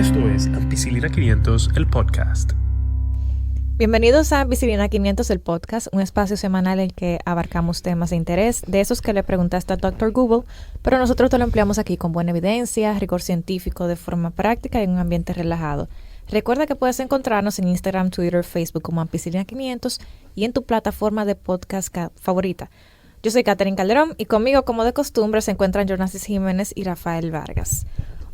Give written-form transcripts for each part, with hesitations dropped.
Esto es Ampicilina 500, el podcast. Bienvenidos a Ampicilina 500, el podcast, un espacio semanal en que abarcamos temas de interés, de esos que le preguntaste al Dr. Google, pero nosotros te lo empleamos aquí con buena evidencia, rigor científico, de forma práctica y en un ambiente relajado. Recuerda que puedes encontrarnos en Instagram, Twitter, Facebook como Ampicilina 500 y en tu plataforma de podcast favorita. Yo soy Catherine Calderón y conmigo, como de costumbre, se encuentran Jonasis Jiménez y Rafael Vargas.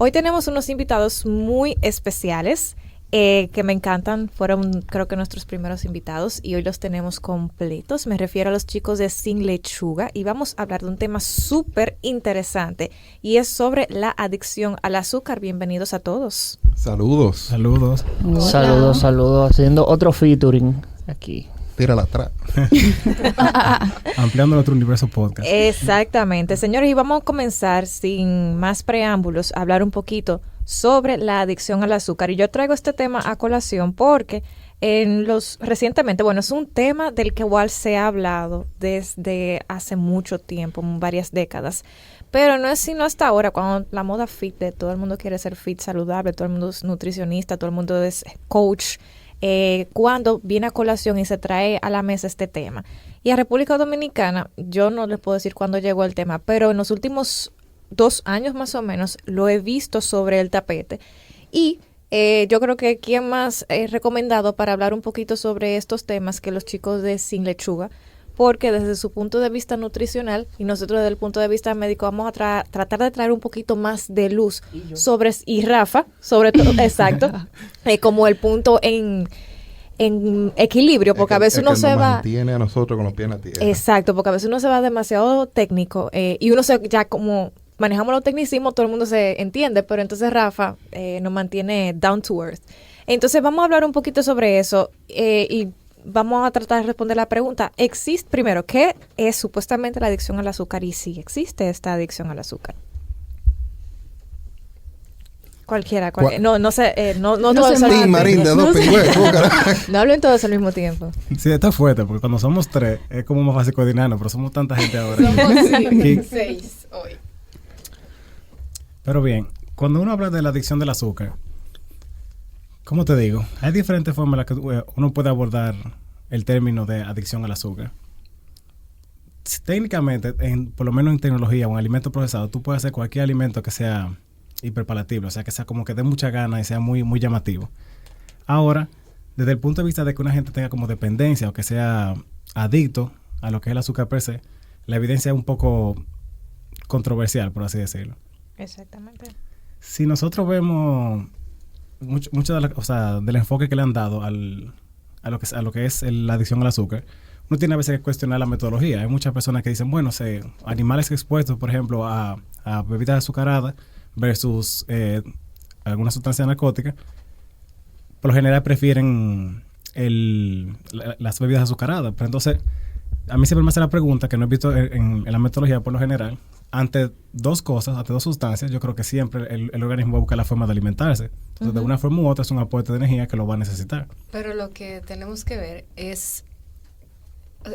Hoy tenemos unos invitados muy especiales que me encantan. Fueron, creo que, nuestros primeros invitados y hoy los tenemos completos. Me refiero a los chicos de Sin Lechuga y vamos a hablar de un tema súper interesante y es sobre la adicción al azúcar. Bienvenidos a todos. Saludos. Saludos. Hola. Saludos. Haciendo otro featuring aquí. Tírala atrás. Ampliando nuestro universo podcast. Exactamente. Señores, y vamos a comenzar sin más preámbulos a hablar un poquito sobre la adicción al azúcar. Y yo traigo este tema a colación porque recientemente, es un tema del que igual se ha hablado desde hace mucho tiempo, varias décadas. Pero no es sino hasta ahora, cuando la moda fit, de todo el mundo quiere ser fit, saludable, todo el mundo es nutricionista, todo el mundo es coach, cuando viene a colación y se trae a la mesa este tema. Y a República Dominicana, yo no les puedo decir cuándo llegó el tema, pero en los últimos 2 años más o menos lo he visto sobre el tapete. Y yo creo que quién más recomendado para hablar un poquito sobre estos temas que los chicos de Sin Lechuga, porque desde su punto de vista nutricional y nosotros desde el punto de vista médico vamos a tratar de traer un poquito más de luz y Rafa, sobre todo, exacto, como el punto en equilibrio, porque a veces uno se va... mantiene a nosotros con los pies en la tierra. Exacto, porque a veces uno se va demasiado técnico y uno ya como manejamos los tecnicismos, todo el mundo se entiende, pero entonces Rafa nos mantiene down to earth. Entonces vamos a hablar un poquito sobre eso y vamos a tratar de responder la pregunta. Primero, ¿qué es supuestamente la adicción al azúcar y si existe esta adicción al azúcar? Cualquiera. No sé, no todos al mismo tiempo. No hablen todos al mismo tiempo. Sí, está fuerte, porque cuando somos 3 es como más fácil coordinarnos, pero somos tanta gente ahora. Somos 6 hoy. Pero bien, cuando uno habla de la adicción del azúcar, ¿cómo te digo? Hay diferentes formas en las que uno puede abordar el término de adicción al azúcar. Técnicamente, por lo menos en tecnología o en alimentos procesados, tú puedes hacer cualquier alimento que sea hiperpalatable, o sea, que sea como que dé mucha gana y sea muy, muy llamativo. Ahora, desde el punto de vista de que una gente tenga como dependencia o que sea adicto a lo que es el azúcar per se, la evidencia es un poco controversial, por así decirlo. Exactamente. Si nosotros vemos mucho del enfoque que le han dado a lo que es la adicción al azúcar, uno tiene a veces que cuestionar la metodología. Hay muchas personas que dicen, animales expuestos, por ejemplo, a bebidas azucaradas versus alguna sustancia narcótica, por lo general prefieren las bebidas azucaradas. Pero entonces, a mí siempre me hace la pregunta, que no he visto en la metodología por lo general, ante 2 cosas, ante 2 sustancias, yo creo que siempre el organismo va a buscar la forma de alimentarse. Entonces, de una forma u otra es un aporte de energía que lo va a necesitar. Pero lo que tenemos que ver es,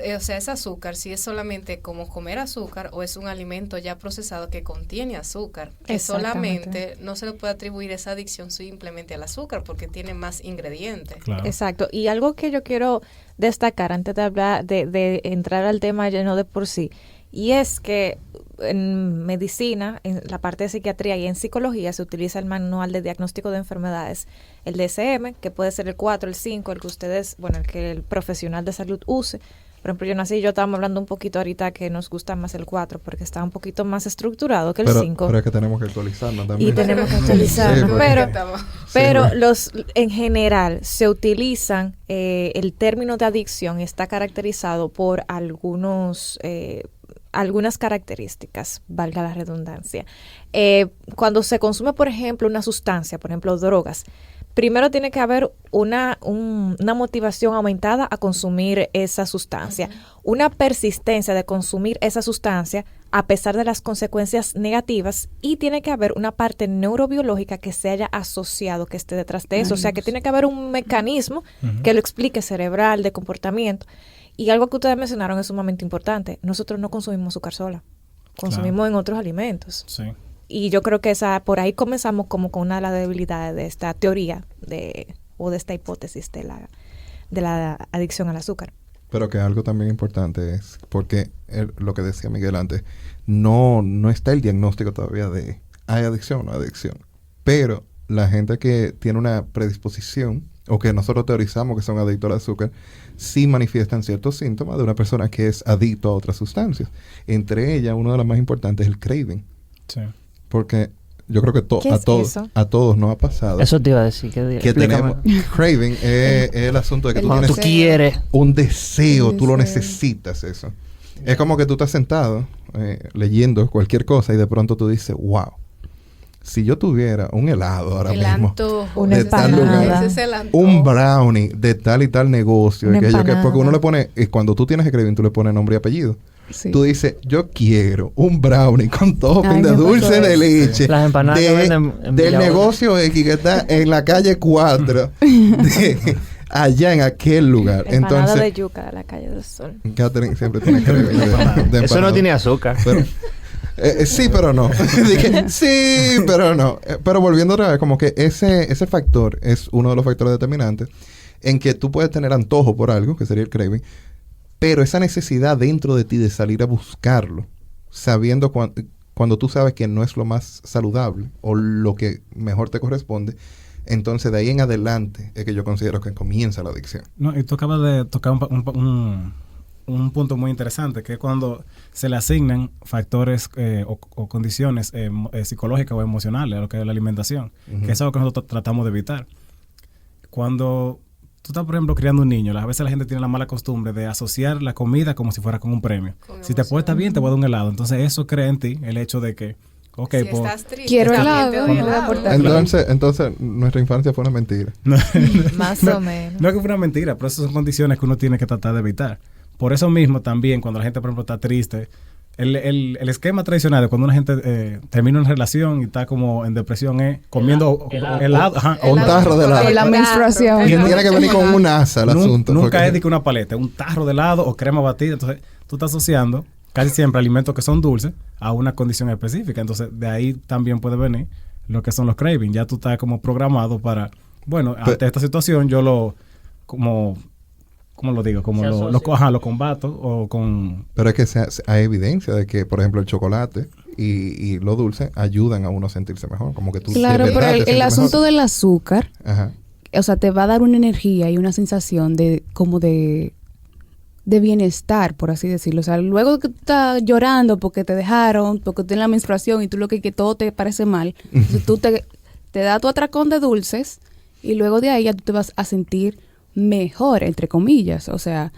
es azúcar, si es solamente como comer azúcar o es un alimento ya procesado que contiene azúcar. Que solamente no se le puede atribuir esa adicción simplemente al azúcar porque tiene más ingredientes. Claro. Exacto. Y algo que yo quiero destacar antes de hablar, de entrar al tema lleno de por sí, y es que en medicina, en la parte de psiquiatría y en psicología se utiliza el manual de diagnóstico de enfermedades, el DSM, que puede ser el 4, el 5, el que ustedes, el que el profesional de salud use. Por ejemplo, yo estábamos hablando un poquito ahorita que nos gusta más el 4 porque está un poquito más estructurado que el 5. Pero es que tenemos que actualizarnos también. Y tenemos que actualizarnos. Pero en general se utilizan, el término de adicción está caracterizado por algunas características, valga la redundancia. Cuando se consume, por ejemplo, una sustancia, por ejemplo, drogas, primero tiene que haber una motivación aumentada a consumir esa sustancia, una persistencia de consumir esa sustancia a pesar de las consecuencias negativas, y tiene que haber una parte neurobiológica que se haya asociado, que esté detrás de eso. O sea, que tiene que haber un mecanismo que lo explique, cerebral, de comportamiento. Y algo que ustedes mencionaron es sumamente importante. Nosotros no consumimos azúcar sola. Consumimos en otros alimentos. Sí. Y yo creo que por ahí comenzamos como con una de las debilidades de esta teoría o de esta hipótesis de la adicción al azúcar. Pero que algo también importante es, porque lo que decía Miguel antes, no está el diagnóstico todavía de hay adicción o no hay adicción. Pero la gente que tiene una predisposición, o que nosotros teorizamos que son adictos al azúcar, sí manifiestan ciertos síntomas de una persona que es adicto a otras sustancias. Entre ellas, una de las más importantes es el craving. Sí. Porque yo creo que a todos nos ha pasado. Eso te iba a decir. Que tenemos craving es el asunto de que tú cuando tienes tú quieres un deseo, tú lo necesitas eso. Es como que tú estás sentado leyendo cualquier cosa y de pronto tú dices, wow, si yo tuviera un helado ahora mismo, antojo, una empanada, un brownie de tal y tal negocio, porque uno le pone, cuando tú tienes el craving, tú le pones nombre y apellido. Sí. Tú dices, yo quiero un brownie con topping de dulce de leche las empanadas que venden en del Villa negocio X que está en la calle 4 allá en aquel lugar. Empanada Entonces, de yuca de la calle del Sol. Catherine siempre tiene craving de Eso no empanada. tiene azúcar. Pero, sí, pero no. Dije, sí, pero no. Pero volviendo otra vez, como que ese factor es uno de los factores determinantes en que tú puedes tener antojo por algo, que sería el craving, pero esa necesidad dentro de ti de salir a buscarlo, sabiendo cuando tú sabes que no es lo más saludable o lo que mejor te corresponde, entonces de ahí en adelante es que yo considero que comienza la adicción. No, y tú acabas de tocar un punto muy interesante, que es cuando se le asignan factores o condiciones psicológicas o emocionales a lo que es la alimentación, que es algo que nosotros tratamos de evitar. Cuando tú estás, por ejemplo, criando un niño, a veces la gente tiene la mala costumbre de asociar la comida como si fuera con un premio. Si te portas bien, te voy a dar un helado. Entonces eso crea en ti el hecho de que, ok, si pues, estás triste, quiero también te helado, doy no voy a helado. aportar. Entonces nuestra infancia fue una mentira. Más o menos. No es que fue una mentira, pero esas son condiciones que uno tiene que tratar de evitar. Por eso mismo también, cuando la gente, por ejemplo, está triste, el esquema tradicional de cuando una gente termina una relación y está como en depresión es comiendo helado o un tarro de helado. La menstruación. Tiene que venir con un asa el asunto. Nunca es de que una paleta, un tarro de helado o crema batida. Entonces, tú estás asociando casi siempre alimentos que son dulces a una condición específica. Entonces, de ahí también puede venir lo que son los cravings. Ya tú estás como programado para, bueno, ante esta situación yo ¿cómo lo digo? Como lo combato o con... Pero es que hay evidencia de que, por ejemplo, el chocolate y lo dulce ayudan a uno a sentirse mejor. Como que tú Claro, pero el asunto del azúcar, ajá, o sea, te va a dar una energía y una sensación de bienestar, por así decirlo. O sea, luego que tú estás llorando porque te dejaron, porque tienes la menstruación y tú lo que todo te parece mal, entonces tú te da tu atracón de dulces y luego de ahí ya tú te vas a sentir mejor, entre comillas, o sea,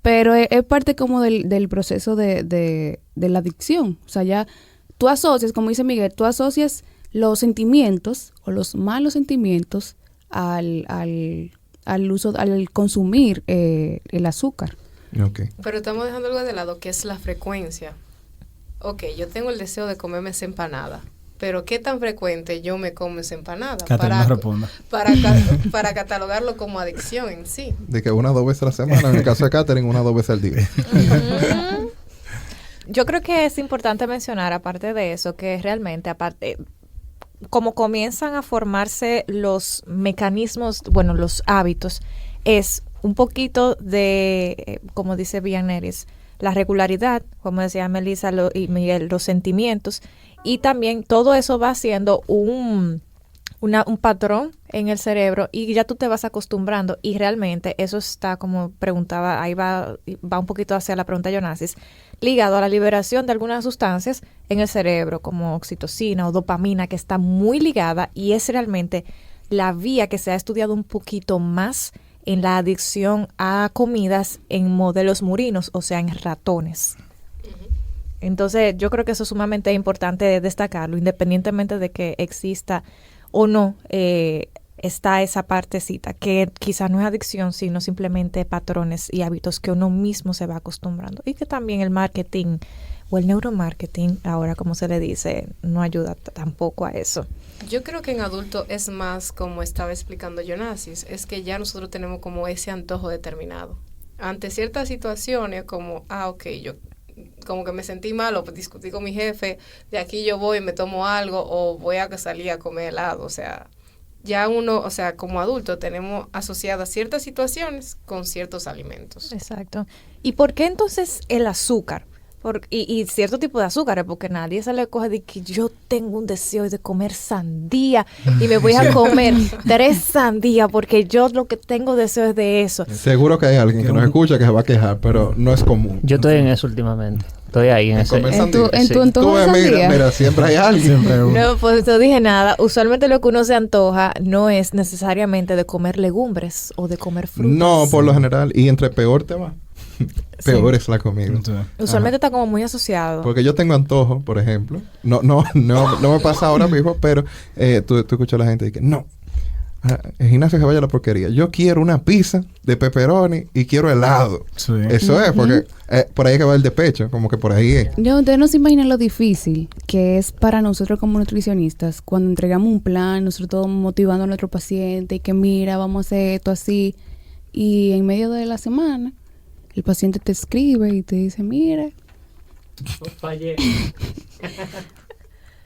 pero es parte como del proceso de la adicción. O sea, ya tú asocias, como dice Miguel, tú asocias los sentimientos o los malos sentimientos al uso, al consumir el azúcar. Okay. Pero estamos dejando algo de lado, que es la frecuencia. Ok, yo tengo el deseo de comerme esa empanada, pero ¿qué tan frecuente yo me como esa empanada? Catherine, no responda. Para catalogarlo como adicción en sí. De que 1 o 2 veces a la semana, en el caso de Catherine, 1 o 2 veces al día. Yo creo que es importante mencionar, aparte de eso, que realmente, como comienzan a formarse los mecanismos, bueno, los hábitos, es un poquito de, como dice Villaneris, la regularidad, como decía Melissa y Miguel, los sentimientos, y también todo eso va haciendo un patrón en el cerebro y ya tú te vas acostumbrando, y realmente eso está, como preguntaba, ahí va un poquito hacia la pregunta de Yonasis, ligado a la liberación de algunas sustancias en el cerebro, como oxitocina o dopamina, que está muy ligada, y es realmente la vía que se ha estudiado un poquito más en la adicción a comidas en modelos murinos, o sea, en ratones. Entonces, yo creo que eso es sumamente importante destacarlo, independientemente de que exista o no, está esa partecita, que quizás no es adicción, sino simplemente patrones y hábitos que uno mismo se va acostumbrando. Y que también el marketing o el neuromarketing, ahora como se le dice, no ayuda tampoco a eso. Yo creo que en adulto es más, como estaba explicando Yonasis, es que ya nosotros tenemos como ese antojo determinado. Ante ciertas situaciones como, ok, yo como que me sentí mal o discutí con mi jefe, de aquí yo voy y me tomo algo o voy a salir a comer helado. O sea, ya uno, o sea, como adulto tenemos asociadas ciertas situaciones con ciertos alimentos. Exacto. ¿Y por qué entonces el azúcar? Y cierto tipo de azúcares, porque nadie se le coge de que yo tengo un deseo de comer sandía y me voy a comer 3 sandías porque yo lo que tengo deseo es de eso. Seguro que hay alguien que nos escucha que se va a quejar, pero no es común. Yo estoy en eso últimamente. Estoy ahí en ese. comer En tu sandía. antojo Tú de ves, sandía. mira, siempre hay alguien. Siempre hay uno. No, pues no dije nada. Usualmente lo que uno se antoja no es necesariamente de comer legumbres o de comer frutas. No, por lo general. Y entre peor te va, peor es la comida. Entonces, Usualmente está como muy asociado. Porque yo tengo antojo, por ejemplo. No me pasa ahora mismo, pero tú escuchas a la gente y que no. El gimnasio que vaya a la porquería. Yo quiero una pizza de pepperoni y quiero helado. sí. Eso es, porque por ahí es que va el despecho, como que por ahí es. No, ustedes no se imaginan lo difícil que es para nosotros como nutricionistas cuando entregamos un plan, nosotros motivando a nuestro paciente y que mira, vamos a hacer esto así. Y en medio de la semana, el paciente te escribe y te dice, mira,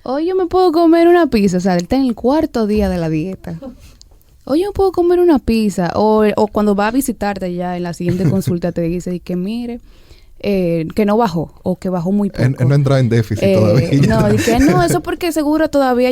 hoy yo me puedo comer una pizza. O sea, él está en el 4º día de la dieta. Hoy yo me puedo comer una pizza. O cuando va a visitarte ya en la siguiente consulta te dice y que mire, que no bajó o que bajó muy poco. No entra en déficit todavía. No, y que no, eso porque seguro todavía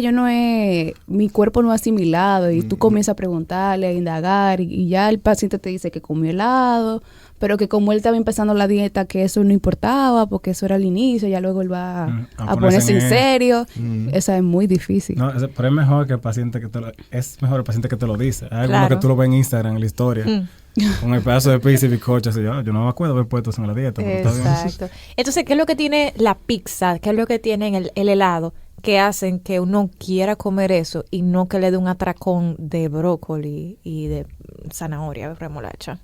mi cuerpo no ha asimilado y tú comienzas a preguntarle, a indagar y ya el paciente te dice que comió helado, pero que como él estaba empezando la dieta que eso no importaba porque eso era el inicio, ya luego él va a ponerse en serio. Esa es muy difícil. No, pero es mejor que el paciente que es mejor el paciente que te lo dice. Hay algunos Claro. que tú lo ves en Instagram, en la historia, con el pedazo de pizza y bizcocho, así yo no me acuerdo haber puesto eso en la dieta. Pero está bien. Exacto. Entonces, ¿qué es lo que tiene la pizza? ¿Qué es lo que tiene el helado? Que hacen que uno quiera comer eso y no que le dé un atracón de brócoli y de zanahoria, remolacha.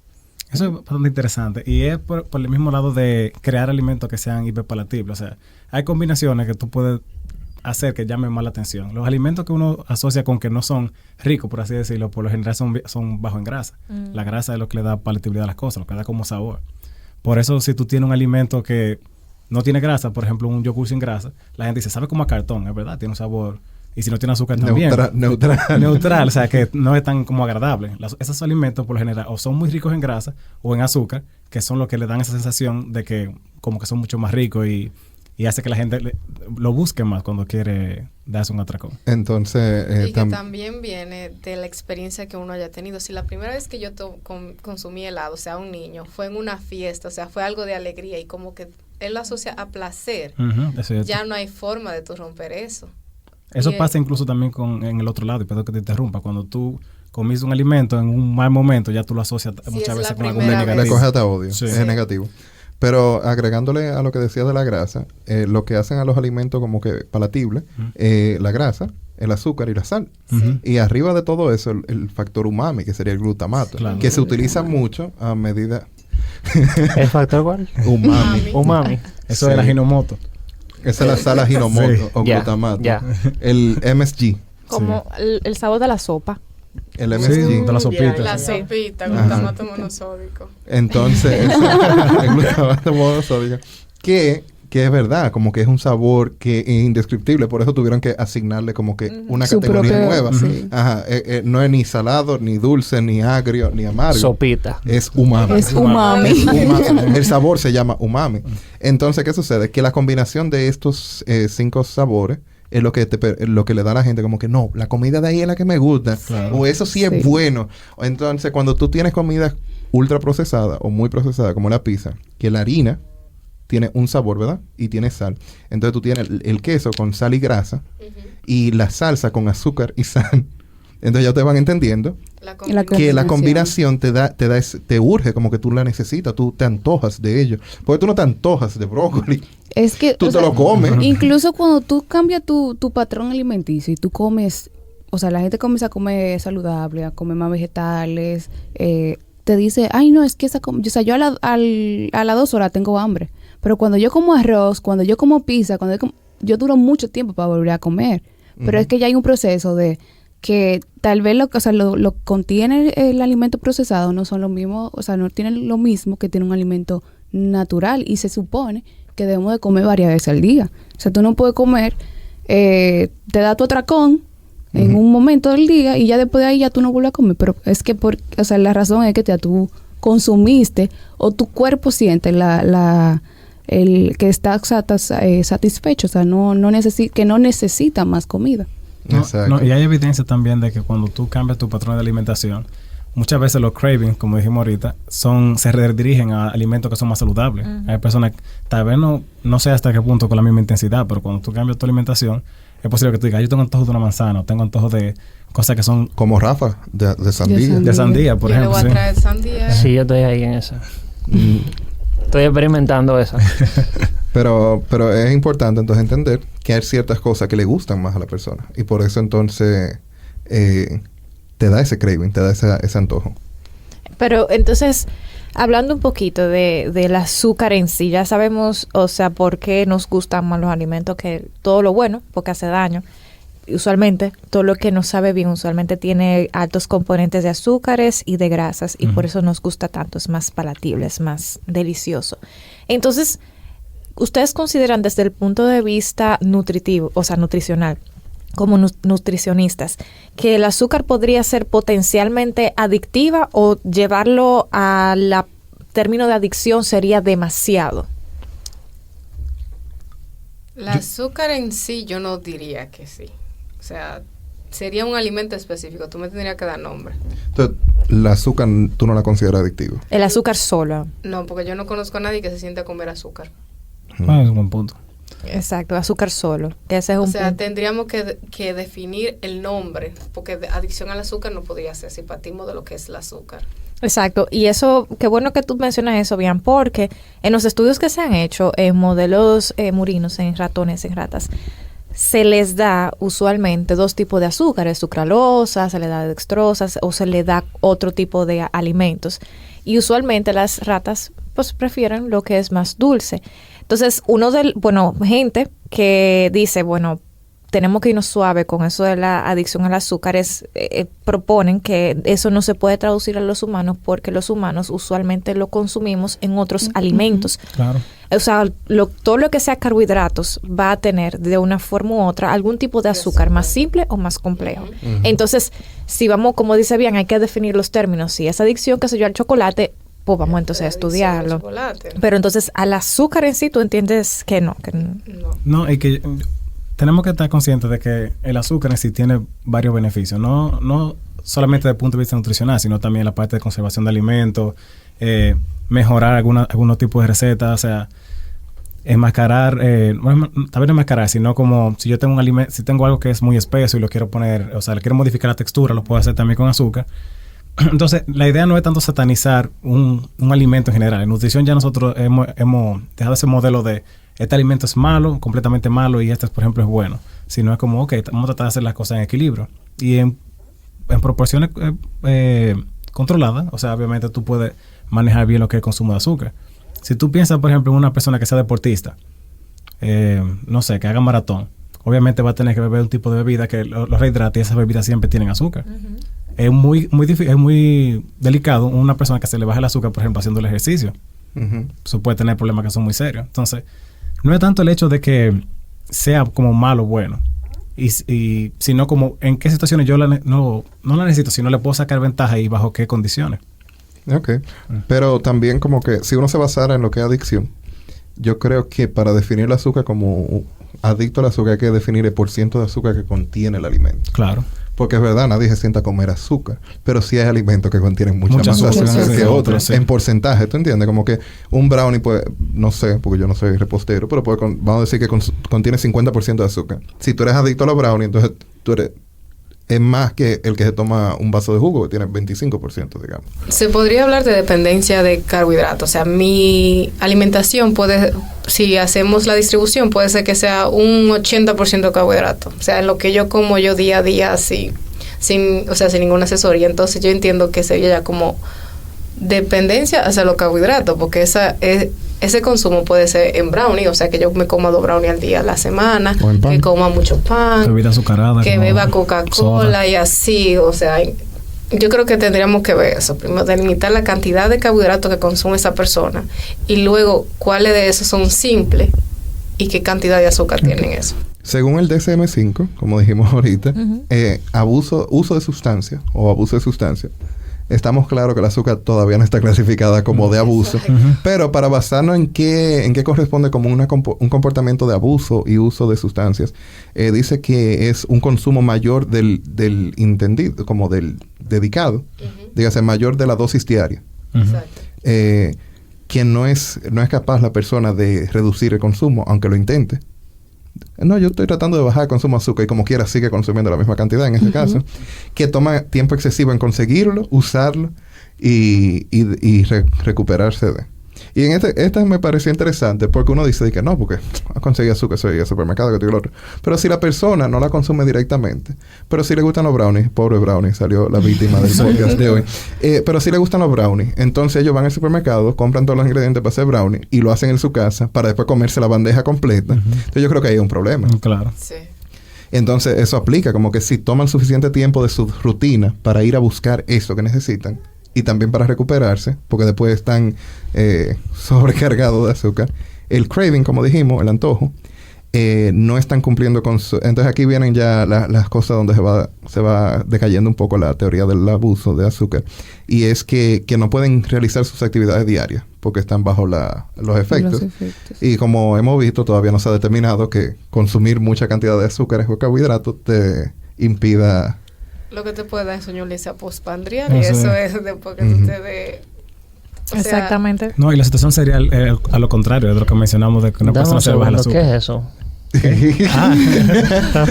Eso es bastante interesante. Y es por el mismo lado de crear alimentos que sean hiperpalatables. O sea, hay combinaciones que tú puedes hacer que llamen más la atención. Los alimentos que uno asocia con que no son ricos, por así decirlo, por lo general son bajos en grasa. La grasa es lo que le da palatabilidad a las cosas, lo que le da como sabor. Por eso, si tú tienes un alimento que no tiene grasa, por ejemplo, un yogur sin grasa, la gente dice, sabe como a cartón, es verdad, tiene un sabor. Y si no tiene azúcar también. Neutral, o sea, que no es tan como agradable. Esos alimentos, por lo general, o son muy ricos en grasa o en azúcar, que son los que le dan esa sensación de que como que son mucho más ricos y hace que la gente lo busque más cuando quiere darse un atracón. Entonces, y que también viene de la experiencia que uno haya tenido. Si la primera vez que yo consumí helado, o sea, un niño, fue en una fiesta, o sea, fue algo de alegría y como que él lo asocia a placer, ya no hay forma de tú romper eso. Eso pasa incluso también en el otro lado, y perdón que te interrumpa, cuando tú comiste un alimento en un mal momento, ya tú lo asocias muchas veces con algo negativo. Le coge hasta odio, sí. Es negativo. Pero agregándole a lo que decía de la grasa, lo que hacen a los alimentos como que palatables, la grasa, el azúcar y la sal. Y arriba de todo eso, el factor umami, que sería el glutamato, que se utiliza mucho a medida... ¿El factor cuál? Umami. Eso es el Ajinomoto. Esa es la sal Ajinomoto o glutamato. El MSG. Como el sabor de la sopa. El Sí, MSG. de la sopita. La sopita, glutamato monosódico. Entonces, el glutamato monosódico, que es verdad, como que es un sabor que es indescriptible, por eso tuvieron que asignarle como que una Su categoría propio, nueva. sí. Ajá, no es ni salado, ni dulce, ni agrio, ni amargo. Sopita. Es umami. Es umami. Es umami. El sabor se llama umami. Entonces, ¿qué sucede? Que la combinación de estos 5 sabores es lo que le da a la gente como que no, la comida de ahí es la que me gusta. Claro. O eso sí es bueno. Entonces, cuando tú tienes comida ultra procesada o muy procesada, como la pizza, que la harina tiene un sabor, ¿verdad? Y tiene sal. Entonces tú tienes el queso con sal y grasa y la salsa con azúcar y sal. Entonces ya te van entendiendo que la combinación te urge, como que tú la necesitas, tú te antojas de ello. Porque tú no te antojas de brócoli. Es que tú te lo comes. Incluso cuando tú cambias tu patrón alimenticio y tú comes, o sea, la gente comienza a comer saludable, a comer más vegetales, te dice, ay no, es que o sea, yo a las 2 horas tengo hambre. Pero cuando yo como arroz, cuando yo como pizza, yo duro mucho tiempo para volver a comer. Pero es que ya hay un proceso de que tal vez lo contiene el alimento procesado no son lo mismo, o sea, no tienen lo mismo que tiene un alimento natural y se supone que debemos de comer varias veces al día. O sea, tú no puedes comer, te da tu atracón en un momento del día y ya después de ahí ya tú no vuelves a comer. Pero es que, o sea, la razón es que ya tú consumiste o tu cuerpo siente el que está satisfecho, o sea, que no necesita más comida. Y hay evidencia también de que cuando tú cambias tu patrón de alimentación, muchas veces los cravings, como dijimos ahorita, se redirigen a alimentos que son más saludables. Hay personas, tal vez no sé hasta qué punto con la misma intensidad, pero cuando tú cambias tu alimentación, es posible que tú digas, yo tengo antojo de una manzana, o tengo antojo de cosas que son... Como Rafa, de sandía. De sandía, por ejemplo. Yo le voy a traer sandía. Sí, yo estoy ahí en eso. Estoy experimentando eso. Pero es importante entonces entender que hay ciertas cosas que le gustan más a la persona. Y por eso entonces te da ese craving, te da ese antojo. Pero entonces, hablando un poquito del azúcar en sí, ya sabemos, o sea, por qué nos gustan más los alimentos, que todo lo bueno, porque hace daño. Usualmente, todo lo que nos sabe bien, usualmente tiene altos componentes de azúcares y de grasas, y por eso nos gusta tanto, es más palatable, es más delicioso. Entonces, ¿ustedes consideran desde el punto de vista nutritivo, o sea, nutricional, como nutricionistas, que el azúcar podría ser potencialmente adictiva o llevarlo al término de adicción sería demasiado? El azúcar en sí yo no diría que sí. O sea, sería un alimento específico. Tú me tendrías que dar nombre. Entonces, el azúcar tú no la consideras adictivo. El azúcar solo. No, porque yo no conozco a nadie que se siente a comer azúcar. Es un buen punto. Exacto, azúcar solo. Ese es un punto. Tendríamos que definir el nombre, porque adicción al azúcar no podría ser si partimos de lo que es el azúcar. Exacto, y eso, qué bueno que tú mencionas eso, bien, porque en los estudios que se han hecho en modelos murinos, en ratones, en ratas, se les da usualmente dos tipos de azúcares, sucralosa, se le da dextrosa o se le da otro tipo de alimentos. Y usualmente las ratas pues prefieren lo que es más dulce. Entonces, gente que dice, tenemos que irnos suave con eso de la adicción al azúcar, proponen que eso no se puede traducir a los humanos porque los humanos usualmente lo consumimos en otros alimentos. Claro. O sea, todo lo que sea carbohidratos va a tener de una forma u otra algún tipo de azúcar más simple o más complejo. Entonces, si vamos, como dice bien, hay que definir los términos. Si es adicción, qué sé yo, al chocolate, pues vamos entonces a estudiarlo. Pero entonces, al azúcar en sí, tú entiendes que no. No, y que tenemos que estar conscientes de que el azúcar en sí tiene varios beneficios. No solamente desde el punto de vista nutricional, sino también la parte de conservación de alimentos, mejorar algunos tipos de recetas, o sea, enmascarar, tal vez no enmascarar, sino como si yo tengo si tengo algo que es muy espeso y lo quiero poner, o sea, le quiero modificar la textura, lo puedo hacer también con azúcar. Entonces, la idea no es tanto satanizar un alimento en general. En nutrición ya nosotros hemos dejado ese modelo de este alimento es malo, completamente malo, y este, por ejemplo, es bueno. Sino es como, ok, vamos a tratar de hacer las cosas en equilibrio. Y en proporciones controladas, o sea, obviamente tú puedes manejar bien lo que es el consumo de azúcar. Si tú piensas, por ejemplo, en una persona que sea deportista, no sé, que haga maratón, obviamente va a tener que beber un tipo de bebida que los rehidrate, y esas bebidas siempre tienen azúcar. Es muy difícil, es muy delicado una persona que se le baja el azúcar, por ejemplo, haciendo el ejercicio. Eso puede tener problemas que son muy serios. Entonces, no es tanto el hecho de que sea como malo o bueno, y sino como en qué situaciones yo no la necesito, sino le puedo sacar ventaja y bajo qué condiciones. Ok. Pero también como que si uno se basara en lo que es adicción, yo creo que para definir el azúcar como adicto al azúcar hay que definir el porciento de azúcar que contiene el alimento. Claro. Porque es verdad, nadie se sienta a comer azúcar, pero sí hay alimentos que contienen mucha más azúcar que otros, en porcentaje, ¿tú entiendes? Como que un brownie, pues, no sé, porque yo no soy repostero, pero vamos a decir que contiene 50% de azúcar. Si tú eres adicto a los brownies, entonces es más que el que se toma un vaso de jugo, que tiene 25%, digamos. Se podría hablar de dependencia de carbohidratos. O sea, mi alimentación si hacemos la distribución, puede ser que sea un 80% de carbohidrato. O sea, en lo que yo como yo día a día, sin ninguna asesoría. Entonces, yo entiendo que sería ya como dependencia hacia los carbohidratos, porque ese consumo puede ser en brownie, o sea, que yo me coma 2 brownies al día a la semana, que coma mucho pan, bebida azucarada, que beba Coca-Cola y así, o sea, yo creo que tendríamos que ver eso. Primero, delimitar la cantidad de carbohidratos que consume esa persona y luego cuáles de esos son simples y qué cantidad de azúcar tienen eso. Según el DSM-5, como dijimos ahorita, uso de sustancia o abuso de sustancia, estamos claros que el azúcar todavía no está clasificada como de abuso, pero para basarnos en qué corresponde como un comportamiento de abuso y uso de sustancias, dice que es un consumo mayor del entendido, como del dedicado, dígase mayor de la dosis diaria. Exacto. Que no es capaz la persona de reducir el consumo, aunque lo intente. No, yo estoy tratando de bajar el consumo de azúcar y como quiera sigue consumiendo la misma cantidad en este caso, que toma tiempo excesivo en conseguirlo, usarlo y recuperarse de. Y en esta me pareció interesante porque uno dice que no, porque conseguí azúcar, soy al supermercado, que tengo el otro. Pero si la persona no la consume directamente, pero si le gustan los brownies, pobre brownie, salió la víctima del podcast de hoy. Pero si le gustan los brownies, entonces ellos van al supermercado, compran todos los ingredientes para hacer brownie y lo hacen en su casa para después comerse la bandeja completa. Entonces yo creo que ahí hay un problema. Claro. Sí. Entonces eso aplica, como que si toman suficiente tiempo de su rutina para ir a buscar eso que necesitan y también para recuperarse, porque después están sobrecargados de azúcar, el craving, como dijimos, el antojo, no están cumpliendo con su... Entonces aquí vienen ya las cosas donde se va decayendo un poco la teoría del abuso de azúcar, y es que no pueden realizar sus actividades diarias porque están bajo los efectos. Y como hemos visto, todavía no se ha determinado que consumir mucha cantidad de azúcares o carbohidratos te impida... Lo que te puede dar es somnolencia postprandial y eso es después que tú te des... Exactamente. No, y la situación sería a lo contrario de lo que mencionamos de que una persona se baja el azúcar. ¿Qué es eso?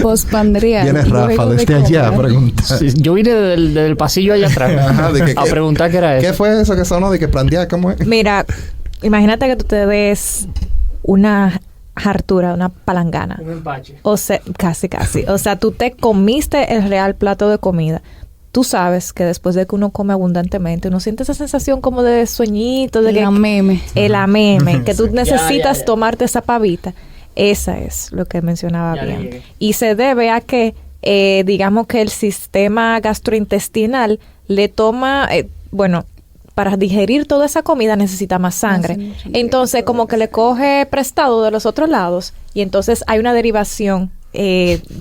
Postpandrial. Viene Rafa desde allá a preguntar. Sí, yo vine del pasillo allá atrás a preguntar qué era eso. ¿Qué fue eso que sonó de que prandear? ¿Cómo es? Mira, imagínate que tú te des una hartura, una palangana. Un empache. O sea, casi. O sea, tú te comiste el real plato de comida. Tú sabes que después de que uno come abundantemente, uno siente esa sensación como de sueñito, de El ameme. El ameme, que tú necesitas Ya. tomarte esa pavita. Esa es lo que mencionaba Ya bien. llegué. Y se debe a que, digamos que el sistema gastrointestinal le toma, para digerir toda esa comida necesita más sangre. Entonces, como que le coge prestado de los otros lados y entonces hay una derivación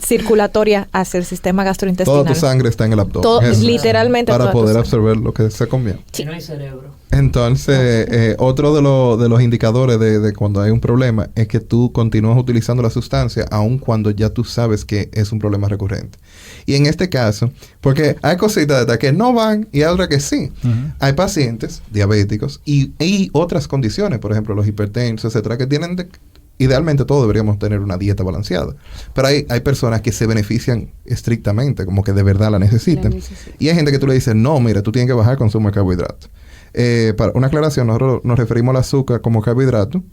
circulatoria hacia el sistema gastrointestinal. Toda tu sangre está en el abdomen. Eso. Literalmente Para toda tu poder sangre. absorber lo que se comió. Si no hay cerebro. Entonces, otro de los indicadores de cuando hay un problema es que tú continúas utilizando la sustancia aun cuando ya tú sabes que es un problema recurrente. Y en este caso, porque hay cositas de que no van y hay otras que sí. Hay pacientes diabéticos y otras condiciones, por ejemplo, los hipertensos, etcétera, que tienen... Idealmente todos deberíamos tener una dieta balanceada. Pero hay personas que se benefician estrictamente, como que de verdad la necesitan. Y hay gente que tú le dices, no, mira, tú tienes que bajar el consumo de carbohidratos. Para una aclaración, nosotros nos referimos al azúcar como carbohidrato,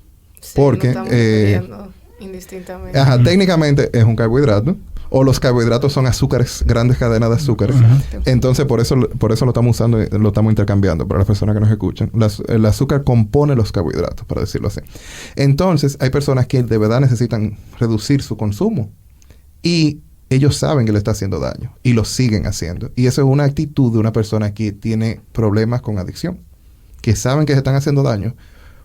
Sí, porque... no estamos refiriendo indistintamente. Técnicamente es un carbohidrato, o los carbohidratos son azúcares, grandes cadenas de azúcares. Entonces, por eso lo estamos usando, lo estamos intercambiando para las personas que nos escuchan. El azúcar compone los carbohidratos, para decirlo así. Entonces, hay personas que de verdad necesitan reducir su consumo y ellos saben que le está haciendo daño y lo siguen haciendo. Y eso es una actitud de una persona que tiene problemas con adicción, que saben que se están haciendo daño,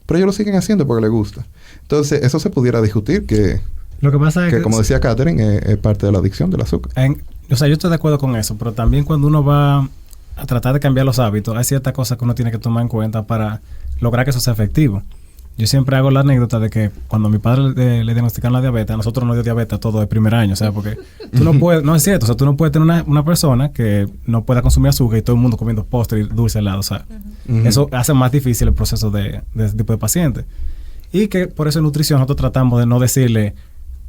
pero ellos lo siguen haciendo porque les gusta. Entonces, eso se pudiera discutir que... Lo que pasa es que como decía Catherine, es parte de la adicción del azúcar. O sea, yo estoy de acuerdo con eso, pero también cuando uno va a tratar de cambiar los hábitos, hay ciertas cosas que uno tiene que tomar en cuenta para lograr que eso sea efectivo. Yo siempre hago la anécdota de que cuando a mi padre le diagnosticaron la diabetes, a nosotros nos dio diabetes todo el primer año, o sea, porque tú no puedes, no es cierto, o sea, tú no puedes tener una persona que no pueda consumir azúcar y todo el mundo comiendo postre y dulce helado, o sea, eso hace más difícil el proceso de ese tipo de pacientes. Y que por eso en nutrición nosotros tratamos de no decirle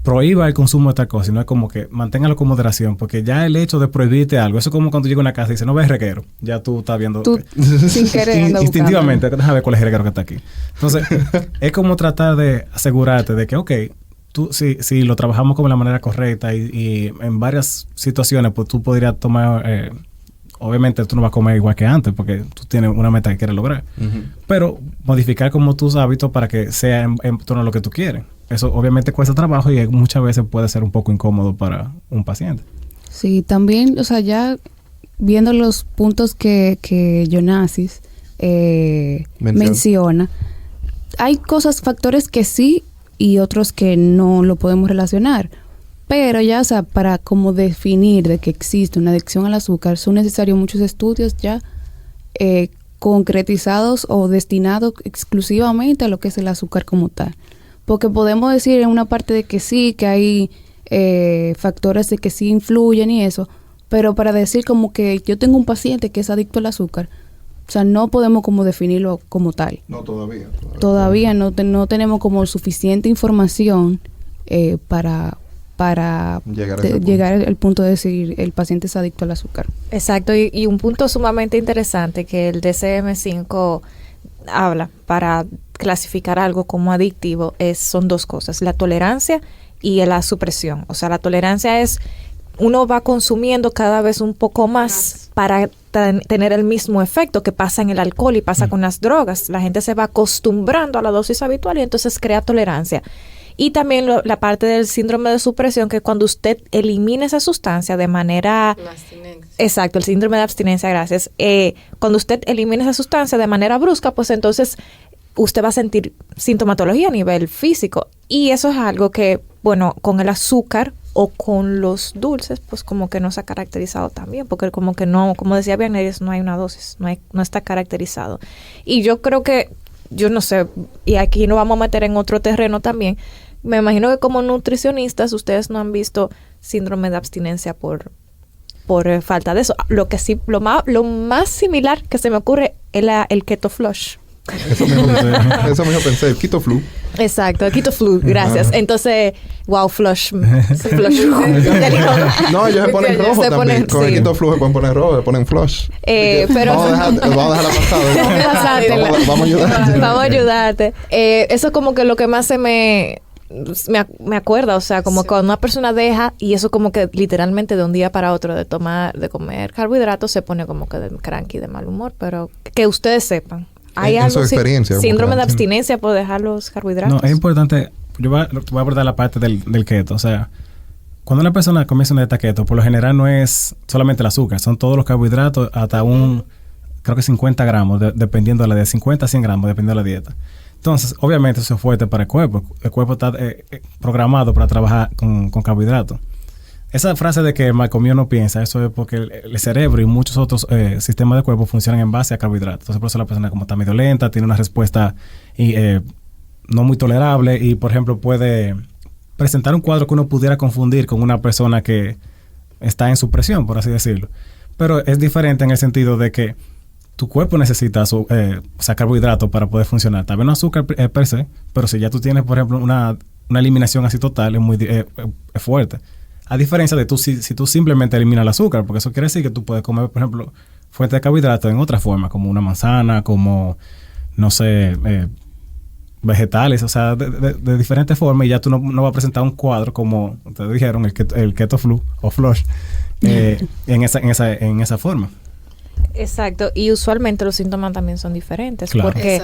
prohíba el consumo de tal cosa, sino es como que manténgalo con moderación, porque ya el hecho de prohibirte algo, eso es como cuando llega a una casa y dice, no ves reguero, ya tú estás viendo... Tú, sin querer, instintivamente, déjame ver cuál es el reguero que está aquí. Entonces, es como tratar de asegurarte de que, ok, tú, si lo trabajamos como de la manera correcta y en varias situaciones, pues tú podrías tomar... obviamente tú no vas a comer igual que antes, porque tú tienes una meta que quieres lograr. Pero modificar como tus hábitos para que sea en torno a lo que tú quieres. Eso obviamente cuesta trabajo y muchas veces puede ser un poco incómodo para un paciente. Sí, también, o sea, ya viendo los puntos que Jonasis menciona, hay factores que sí y otros que no lo podemos relacionar. Pero ya, o sea, para como definir de que existe una adicción al azúcar, son necesarios muchos estudios ya concretizados o destinados exclusivamente a lo que es el azúcar como tal. Porque podemos decir en una parte de que sí, que hay factores de que sí influyen y eso, pero para decir como que yo tengo un paciente que es adicto al azúcar, o sea, no podemos como definirlo como tal. No, todavía. Todavía no tenemos como suficiente información para llegar al punto de decir el paciente es adicto al azúcar. Exacto, y un punto sumamente interesante que el DSM-5 habla para clasificar algo como adictivo son dos cosas, la tolerancia y la supresión. O sea, la tolerancia es uno va consumiendo cada vez un poco más para tener el mismo efecto que pasa en el alcohol y pasa con las drogas. La gente se va acostumbrando a la dosis habitual y entonces crea tolerancia. Y también la parte del síndrome de supresión, que cuando usted elimina esa sustancia de manera... Exacto, el síndrome de abstinencia, gracias. Cuando usted elimina esa sustancia de manera brusca, pues entonces usted va a sentir sintomatología a nivel físico. Y eso es algo que, bueno, con el azúcar o con los dulces, pues como que no se ha caracterizado también, porque como que no, como decía Vianeris, no hay una dosis, no está caracterizado. Y yo creo que, yo no sé, y aquí nos vamos a meter en otro terreno también, me imagino que como nutricionistas ustedes no han visto síndrome de abstinencia por falta de eso. Lo que sí, lo más similar que se me ocurre es el keto flush. Eso mismo pensé, el keto flu. Exacto, el keto flu, gracias. Entonces, wow, flush. No, ellos se ponen rojo también. Con el keto flu se pueden poner rojo, se ponen flush. Pero vamos a dejarla pasada. Vamos a ayudarte. Eso es como que lo que más me acuerda, o sea, como cuando una persona deja, y eso como que literalmente de un día para otro de comer carbohidratos, se pone como que de cranky, de mal humor, pero que ustedes sepan. ¿Hay algo síndrome de abstinencia por dejar los carbohidratos? No, es importante, yo voy a abordar la parte del keto, o sea, cuando una persona comienza una dieta keto, por lo general no es solamente el azúcar, son todos los carbohidratos hasta creo que 50 gramos, dependiendo de la dieta, 50 a 100 gramos, dependiendo de la dieta. Entonces, obviamente eso es fuerte para el cuerpo. El cuerpo está programado para trabajar con carbohidratos. Esa frase de que mal comido no piensa, eso es porque el cerebro y muchos otros sistemas de cuerpo funcionan en base a carbohidratos. Entonces, por eso la persona como está medio lenta, tiene una respuesta no muy tolerable y, por ejemplo, puede presentar un cuadro que uno pudiera confundir con una persona que está en supresión, por así decirlo. Pero es diferente en el sentido de que tu cuerpo necesita carbohidratos para poder funcionar. Tal vez no azúcar per se, pero si ya tú tienes, por ejemplo, una eliminación así total, es muy fuerte. A diferencia de si tú simplemente eliminas el azúcar, porque eso quiere decir que tú puedes comer, por ejemplo, fuente de carbohidratos en otra forma, como una manzana, como, no sé, vegetales, o sea, de diferentes formas, y ya tú no vas a presentar un cuadro como ustedes dijeron, el keto flu o flush, en esa forma. Exacto, y usualmente los síntomas también son diferentes, claro. Porque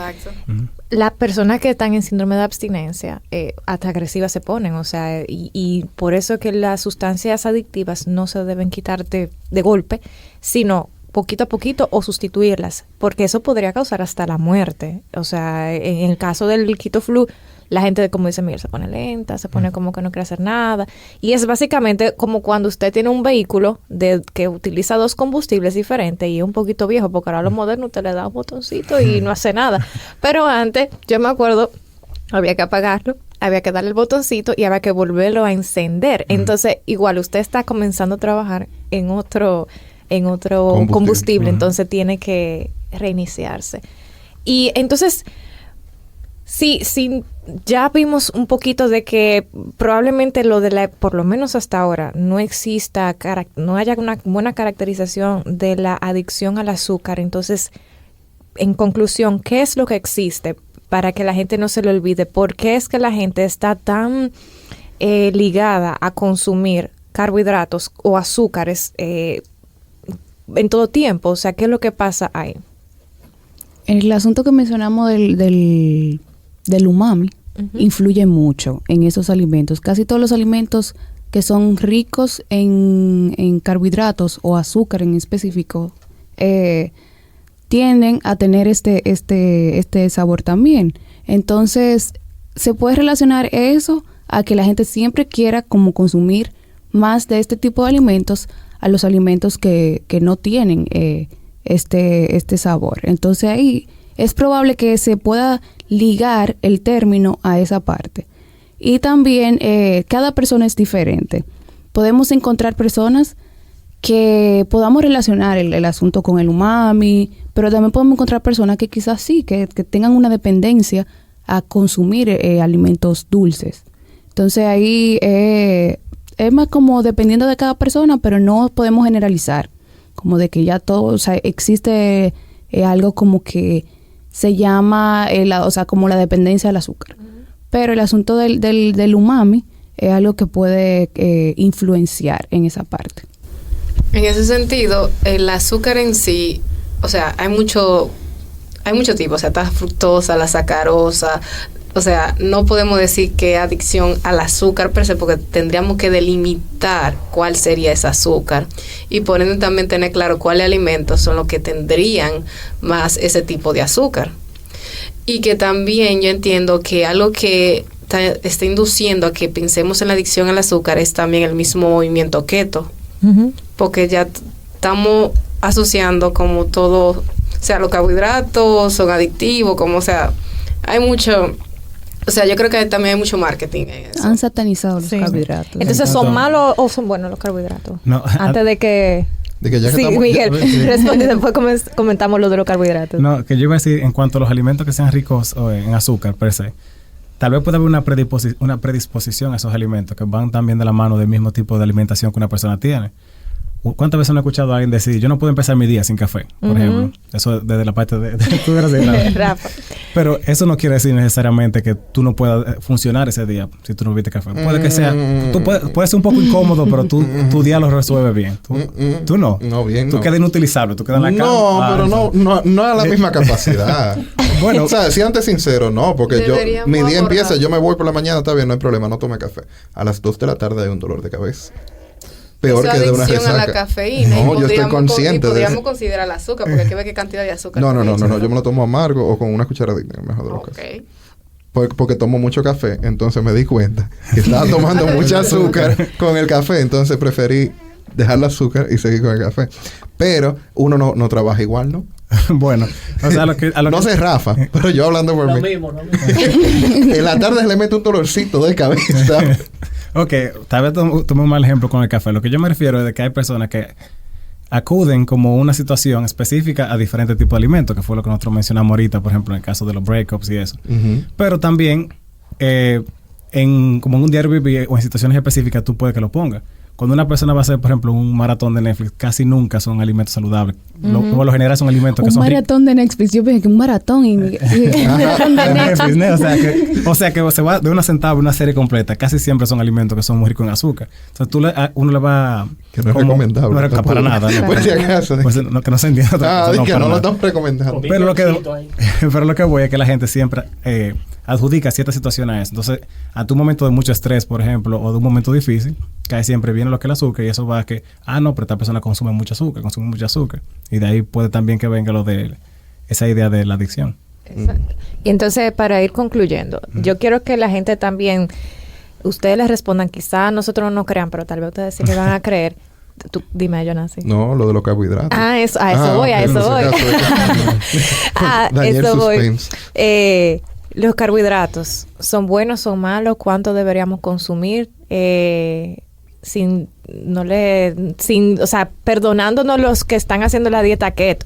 las personas que están en síndrome de abstinencia hasta agresivas se ponen, o sea, y por eso que las sustancias adictivas no se deben quitar de golpe, sino poquito a poquito o sustituirlas, porque eso podría causar hasta la muerte. O sea, en el caso del keto flu, la gente, como dice Miguel, se pone lenta, se pone como que no quiere hacer nada. Y es básicamente como cuando usted tiene un vehículo que utiliza dos combustibles diferentes y es un poquito viejo, porque ahora lo moderno usted le da un botoncito y no hace nada. Pero antes, yo me acuerdo, había que apagarlo, había que darle el botoncito y había que volverlo a encender. Entonces, igual usted está comenzando a trabajar en otro combustible, entonces tiene que reiniciarse. Y entonces, sí, ya vimos un poquito de que probablemente por lo menos hasta ahora, no haya una buena caracterización de la adicción al azúcar. Entonces, en conclusión, ¿qué es lo que existe para que la gente no se le olvide? ¿Por qué es que la gente está tan ligada a consumir carbohidratos o azúcares en todo tiempo? O sea, ¿qué es lo que pasa ahí? El asunto que mencionamos del umami influye mucho en esos alimentos. Casi todos los alimentos que son ricos en carbohidratos o azúcar en específico, tienden a tener este sabor también. Entonces, se puede relacionar eso a que la gente siempre quiera como consumir más de este tipo de alimentos a los alimentos que no tienen este sabor. Entonces ahí es probable que se pueda ligar el término a esa parte. Y también cada persona es diferente. Podemos encontrar personas que podamos relacionar el asunto con el umami, pero también podemos encontrar personas que quizás sí, que tengan una dependencia a consumir alimentos dulces. Entonces ahí es más como dependiendo de cada persona, pero no podemos generalizar, como de que ya todo, o sea, existe algo como que se llama, como la dependencia del azúcar. Pero el asunto del umami es algo que puede influenciar en esa parte. En ese sentido, el azúcar en sí, o sea, hay mucho tipo, o sea, está fructosa, la sacarosa, o sea, no podemos decir que adicción al azúcar per se, porque tendríamos que delimitar cuál sería ese azúcar y por ende también tener claro cuáles alimentos son los que tendrían más ese tipo de azúcar. Y que también yo entiendo que algo que está induciendo a que pensemos en la adicción al azúcar es también el mismo movimiento keto. Uh-huh. Porque ya estamos asociando como todo, o sea, los carbohidratos son adictivos, como, o sea, hay mucho, o sea, yo creo que también hay mucho marketing en eso. Han satanizado los carbohidratos. Entonces, ¿son malos o son buenos los carbohidratos? No, antes de que... ya sí, estamos, Miguel, responde, después comentamos lo de los carbohidratos. No, que yo iba a decir, en cuanto a los alimentos que sean ricos en azúcar, per se, tal vez pueda haber una predisposición a esos alimentos que van también de la mano del mismo tipo de alimentación que una persona tiene. ¿Cuántas veces no he escuchado a alguien decir, yo no puedo empezar mi día sin café, por ejemplo? Eso desde la parte de tú eres de Rafa. Pero eso no quiere decir necesariamente que tú no puedas funcionar ese día si tú no bebiste café. Puede que sea, tú puedes ser un poco incómodo, pero tu día lo resuelve bien. Tú no. No, bien, tú quedas inutilizable, tú quedas en la cama. No, pero no a la misma capacidad. Bueno, o sea, si antes sincero, no, porque mi día empieza, yo me voy por la mañana, está bien, no hay problema, no tome café. A las 2 de la tarde hay un dolor de cabeza. Peor que de una resaca. A la cafeína. No, yo estoy consciente de eso. Podríamos considerar el azúcar, porque hay que ver qué cantidad de azúcar. No, yo me lo tomo amargo o con una cucharadita, en el mejor de los casos. Porque tomo mucho café, entonces me di cuenta que estaba tomando mucho azúcar con el café, entonces preferí dejar el azúcar y seguir con el café. Pero uno no trabaja igual, ¿no? Bueno, o sea, no sé Rafa, pero yo hablando por mí. Lo mismo. En la tarde le meto un dolorcito de cabeza. Ok, tal vez tomé un mal ejemplo con el café. Lo que yo me refiero es de que hay personas que acuden como una situación específica a diferentes tipos de alimentos, que fue lo que nosotros mencionamos ahorita, por ejemplo, en el caso de los breakups y eso. Uh-huh. Pero también, como en un diario vivir o en situaciones específicas, tú puedes que lo pongas. Cuando una persona va a hacer, por ejemplo, un maratón de Netflix, casi nunca son alimentos saludables. Uh-huh. Por lo general son alimentos que son... Un maratón de Netflix. Yo pensé que un maratón y un maratón de Netflix. O sea que se va de una sentada a una serie completa. Casi siempre son alimentos que son muy ricos en azúcar. Entonces uno le va... Que no es recomendable. No es para nada. ¿no? Por si acaso. Pues, que no se entienda. Que no lo están recomendando. Pero lo que voy es que la gente siempre... adjudica ciertas situaciones a eso. Entonces, a tu momento de mucho estrés, por ejemplo, o de un momento difícil, cae siempre viene lo que es el azúcar y eso va a que, pero esta persona consume mucho azúcar. Y de ahí puede también que venga lo de esa idea de la adicción. Exacto. Y entonces, para ir concluyendo, yo quiero que la gente también, ustedes les respondan, quizás nosotros no nos crean, pero tal vez ustedes sí que van a creer. Tú, dime, Jonasi. No, lo de los carbohidratos. A eso voy. Los carbohidratos, ¿son buenos, son malos? ¿Cuánto deberíamos consumir? Perdonándonos los que están haciendo la dieta keto,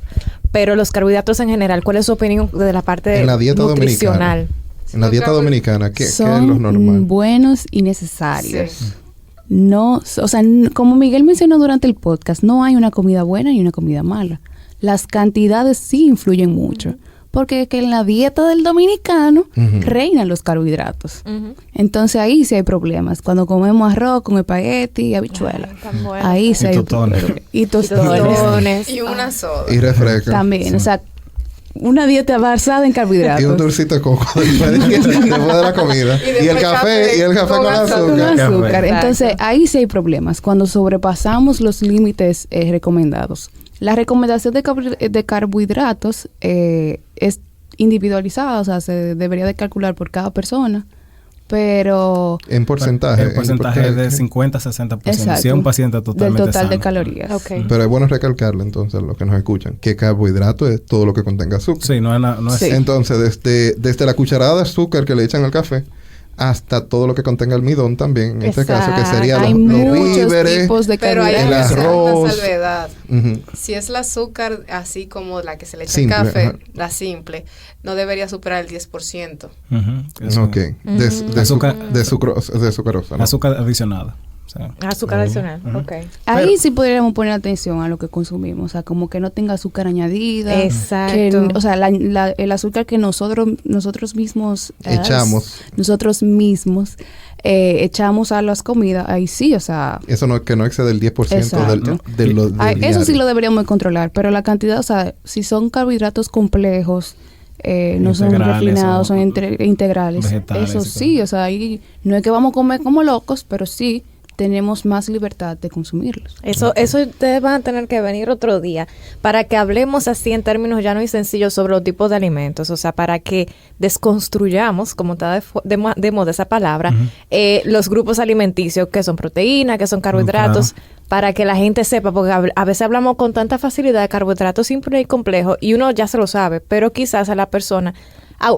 pero los carbohidratos en general, ¿cuál es su opinión de la parte en la dieta nutricional? En la dieta dominicana, ¿qué es lo normal? Son buenos y necesarios. Sí. No, como Miguel mencionó durante el podcast, no hay una comida buena y una comida mala. Las cantidades sí influyen mucho. Porque que en la dieta del dominicano reinan los carbohidratos. Entonces ahí sí hay problemas. Cuando comemos arroz con espagueti y habichuelas. Ahí sí hay problemas. Y tostones. Y una soda. Y refresco. También, sí. una dieta basada en carbohidratos. Y un dulcito de coco después de la comida. Y el café con azúcar. Con azúcar. Café. Entonces, ahí sí hay problemas. Cuando sobrepasamos los límites recomendados. La recomendación de carbohidratos es individualizada, o sea, se debería de calcular por cada persona. Pero En porcentaje. El porcentaje es de 50-60%. Si es un paciente totalmente del total de sano. calorías. Ok. Pero es bueno recalcarle entonces a los que nos escuchan que carbohidrato es todo lo que contenga azúcar. Sí, no es Sí. Entonces, desde la cucharada de azúcar que le echan al café hasta todo lo que contenga almidón también, en este caso, que Exacto. sería hay los muchos víveres. tipos de Pero hay El que carbohidratos. hacer arroz. una salvedad. Ujú. Si es el azúcar así como la que se le echa Simple, al café, ajá. la simple, no debería superar el 10%. Eso. Ok. Azúcar- De sucrosa, ¿no? Azúcar adicionada. O sea, Azúcar adicional. Ok. Ahí Pero- sí podríamos poner atención a lo que consumimos, o sea, como que no tenga azúcar añadida. Exacto. Que, o sea, el azúcar que nosotros mismos Echamos. echamos a las comidas, ahí sí, o sea, Eso no, que no excede el 10% Exacto. del eso sí diario. lo deberíamos controlar, pero la cantidad, o sea, si son carbohidratos complejos, no son Integrales refinados, o son integrales, vegetales eso y sí, o sea, ahí no es que vamos a comer como locos, pero sí tenemos más libertad de consumirlos. Eso ustedes van a tener que venir otro día para que hablemos así en términos llanos y sencillos sobre los tipos de alimentos, o sea, para que desconstruyamos, como está de moda esa palabra, los grupos alimenticios, que son proteínas, que son carbohidratos, Claro. para que la gente sepa, porque a veces hablamos con tanta facilidad de carbohidratos simples y complejos y uno ya se lo sabe, pero quizás a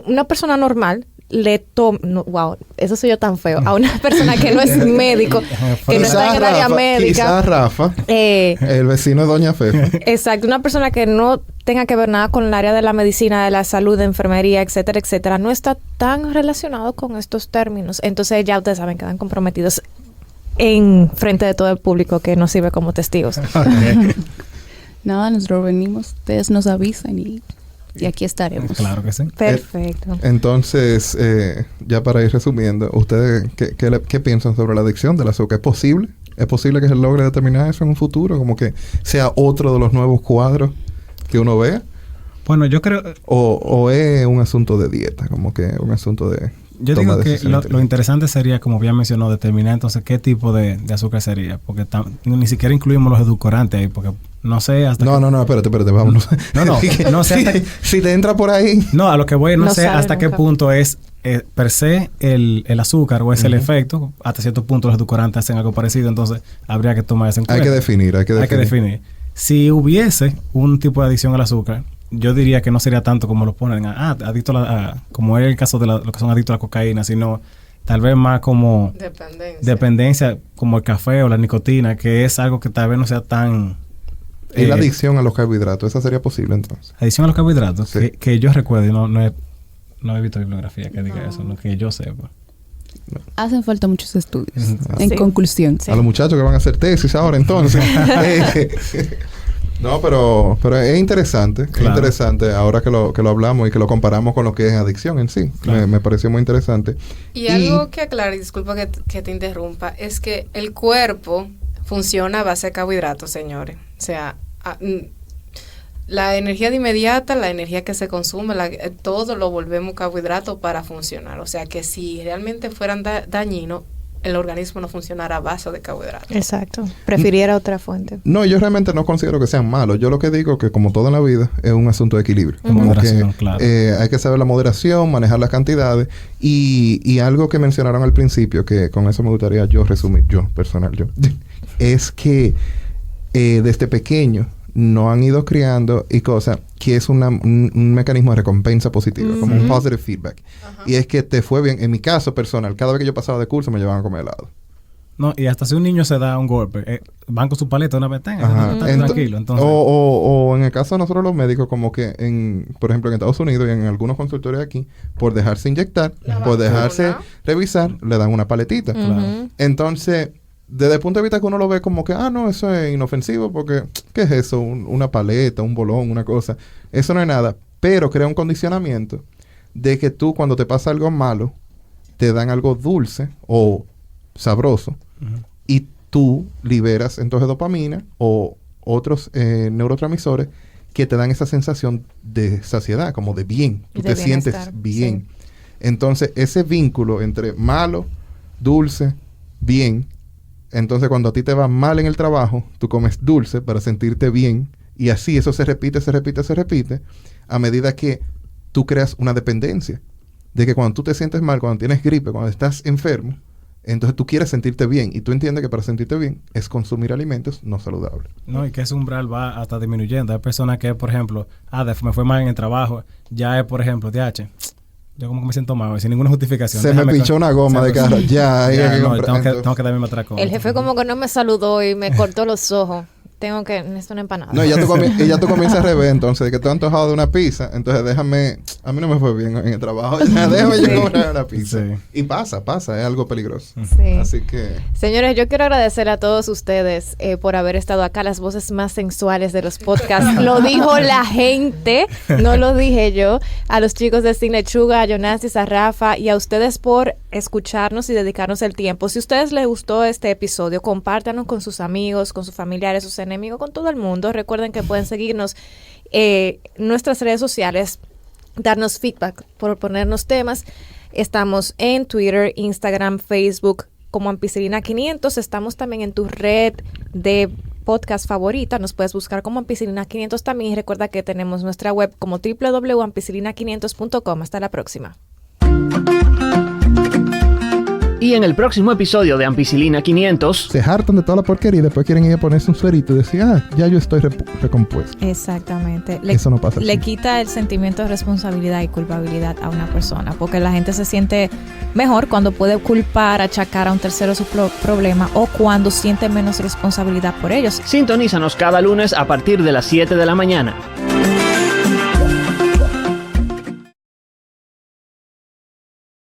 una persona normal, wow, eso soy yo tan feo. A una persona que no es médico, que no está en el área médica. Quizás Rafa, el vecino de Doña Fefa. Exacto, una persona que no tenga que ver nada con el área de la medicina, de la salud, de enfermería, etcétera, etcétera, no está tan relacionado con estos términos. Entonces ya ustedes saben, quedan comprometidos en frente de todo el público que nos sirve como testigos. Nada, nosotros venimos, ustedes nos avisan y aquí estaremos. claro que sí. Perfecto. Entonces, ya para ir resumiendo, ¿ustedes qué piensan sobre la adicción del azúcar? ¿Es posible? ¿Es posible que se logre determinar eso en un futuro? Como que sea otro de los nuevos cuadros que uno vea. Bueno, yo creo... ¿O es un asunto de dieta? Como que un asunto de... Yo toma digo de que decisiones lo interesante sería, como bien mencionó, determinar entonces qué tipo de azúcar sería. Porque ni siquiera incluimos los edulcorantes ahí, porque no sé hasta... No, espérate, vámonos. No sé hasta... Si te entra por ahí... No, a lo que voy, no No sé sabe hasta qué nunca. punto es per se el azúcar o es el efecto. Hasta cierto punto los edulcorantes hacen algo parecido, entonces habría que tomar eso en cuenta. Hay que definir. Si hubiese un tipo de adicción al azúcar, yo diría que no sería tanto como lo ponen, adicto como es el caso de lo que son adictos a la cocaína, sino tal vez más como dependencia, como el café o la nicotina, que es algo que tal vez no sea tan... ¿Y la adicción a los carbohidratos? ¿Esa sería posible entonces? Adicción a los carbohidratos, Sí. que yo recuerdo, no he visto bibliografía que diga eso, no que yo sepa. Hacen falta muchos estudios. Ujú. En Sí. conclusión. Sí. A los muchachos que van a hacer tesis ahora entonces. No, pero es interesante. Claro. Es interesante ahora que lo hablamos y que lo comparamos con lo que es adicción en sí. Claro. Me pareció muy interesante. Y algo que aclare, disculpa que te interrumpa, es que el cuerpo funciona a base de carbohidratos, señores. O sea, la energía de inmediata, la energía que se consume, todo lo volvemos carbohidratos para funcionar. O sea, que si realmente fueran dañinos, el organismo no funcionara a base de carbohidratos. Exacto. Prefiriera otra fuente. No, yo realmente no considero que sean malos. Yo lo que digo que como todo en la vida es un asunto de equilibrio. Como Moderación, que, claro. hay que saber la moderación, manejar las cantidades y algo que mencionaron al principio, que con eso me gustaría yo resumir, es que desde pequeño no han ido criando y cosas que es un mecanismo de recompensa positiva, como un positive feedback. Ajá. Y es que te fue bien. En mi caso personal, cada vez que yo pasaba de curso me llevaban a comer helado. No, y hasta si un niño se da un golpe, van con su paleta una vez, Ajá. tranquilo. Entonces, O en el caso de nosotros los médicos, como que por ejemplo en Estados Unidos y en algunos consultorios aquí, por dejarse inyectar, La por vacuna. dejarse revisar, le dan una paletita. Ujú. Entonces, desde el punto de vista que uno lo ve como que, no, eso es inofensivo, porque, ¿qué es eso? Una paleta, un bolón, una cosa. Eso no es nada. Pero crea un condicionamiento de que tú, cuando te pasa algo malo, te dan algo dulce o sabroso. Y tú liberas entonces dopamina o otros neurotransmisores que te dan esa sensación de saciedad, como de bien. Tú te sientes bien. Sí. Entonces, ese vínculo entre malo, dulce, bien. Entonces, cuando a ti te va mal en el trabajo, tú comes dulce para sentirte bien. Y así eso se repite a medida que tú creas una dependencia. De que cuando tú te sientes mal, cuando tienes gripe, cuando estás enfermo, entonces tú quieres sentirte bien. Y tú entiendes que para sentirte bien es consumir alimentos no saludables. No, y que ese umbral va hasta disminuyendo. Hay personas que, por ejemplo, me fue mal en el trabajo. Ya es, por ejemplo, DH. Yo como que me siento mal, sin ninguna justificación. Se me pinchó una goma de carro. Ya, tengo que darme mi atracón. El jefe como que no me saludó y me cortó los ojos. Necesito una empanada. No, y ya tú comienzas a rever, entonces, de que te has antojado de una pizza, entonces déjame, a mí no me fue bien en el trabajo, déjame yo comprar una pizza. Sí. Y pasa, es algo peligroso. Sí. Así que... Señores, yo quiero agradecer a todos ustedes por haber estado acá, las voces más sensuales de los podcasts. Lo dijo la gente, no lo dije yo. A los chicos de Sin Lechuga, a Yonasis, a Rafa y a ustedes por escucharnos y dedicarnos el tiempo. Si a ustedes les gustó este episodio, compártanlo con sus amigos, con sus familiares, sus enemigos, con todo el mundo. Recuerden que pueden seguirnos en nuestras redes sociales, darnos feedback, proponernos temas. Estamos en Twitter, Instagram, Facebook como Ampicilina 500. Estamos también en tu red de podcast favorita. Nos puedes buscar como Ampicilina 500 también. Y recuerda que tenemos nuestra web como www.ampicilina500.com. Hasta la próxima. Y en el próximo episodio de Ampicilina 500... Se hartan de toda la porquería y después quieren ir a ponerse un suerito y decir, ya yo estoy recompuesto. Exactamente. Eso no pasa así. Le quita el sentimiento de responsabilidad y culpabilidad a una persona, porque la gente se siente mejor cuando puede culpar, achacar a un tercero su problema o cuando siente menos responsabilidad por ellos. Sintonízanos cada lunes a partir de las 7 de la mañana.